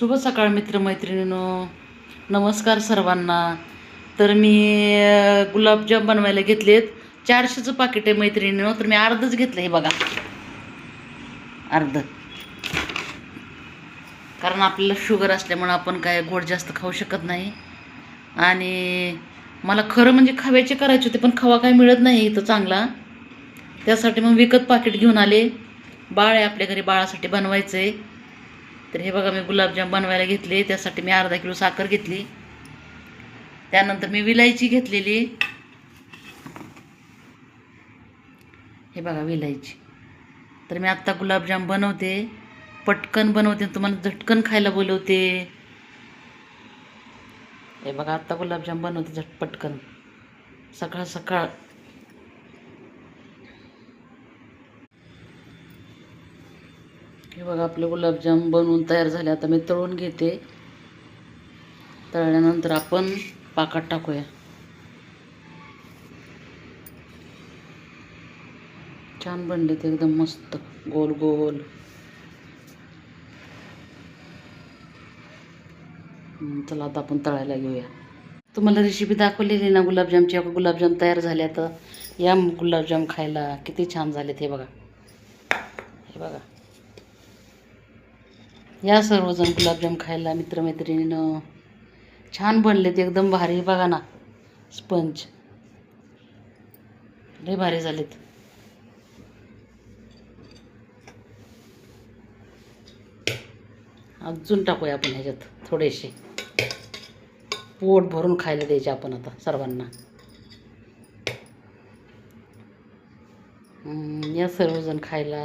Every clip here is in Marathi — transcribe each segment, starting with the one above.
शुभ सकाळ मित्रमैत्रिणींनो. नमस्कार सर्वांना. तर मी गुलाबजाम बनवायला घेतलेत. 400चं पाकिट आहे मैत्रिणींनो. तर मी अर्धच घेतलं. हे बघा, अर्ध. कारण आपल्याला शुगर असल्यामुळे आपण काय गोड जास्त खाऊ शकत नाही. आणि मला खरं म्हणजे खव्याचे करायचे होते, पण खवा काय मिळत नाही इथं चांगला. त्यासाठी मग विकत पाकिट घेऊन आले. बाळ आहे आपल्या घरी, बाळासाठी बनवायचं आहे. तर हे बघा, मी गुलाबजाम बनवायला घेतले. त्यासाठी मी अर्धा किलो साखर घेतली. त्यानंतर मी विलायची घेतलेली. हे बघा विलायची. तर मी आत्ता गुलाबजाम बनवते, पटकन बनवते, तुम्हाला झटकन खायला बोलवते. हे बघा, आत्ता गुलाबजाम बनवते पटकन, सकाळ सकाळ. हे बघा, आपले गुलाबजाम बनवून तयार झाले. आता मी तळून घेते. तळल्यानंतर आपण पाकात टाकूया. छान बनले ते, एकदम मस्त गोल गोल. चला आता आपण तळायला घेऊया. तुम्हाला रेसिपी दाखवलेली ना गुलाबजामची. गुलाबजाम तयार झाले. आता या गुलाबजाम खायला. किती छान झालेत हे बघा. हे बघा, या सर्वजण गुलाबजाम खायला मित्रमैत्रिणीनं. छान बनलेत, एकदम भारी. बघा ना, स्पंज लय भारी झालेत. अजून टाकूया आपण ह्याच्यात थोडेसे. पोट भरून खायला द्यायचे आपण आता सर्वांना. या सर्वजण खायला.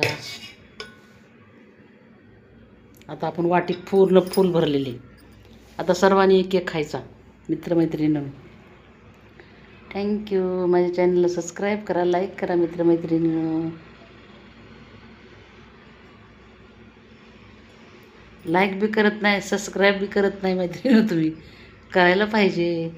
आता आपण वाटी पूर्ण फुल भरलेली. आता सर्वांनी एक एक खायचा मित्रमैत्रिणींनो. थँक्यू. माझ्या चॅनलला सबस्क्राईब करा, लाईक करा मित्रमैत्रिणींनो. लाईक बी करत नाही, सबस्क्राईब बी करत नाही मैत्रिणींनो. तुम्ही करायला पाहिजे.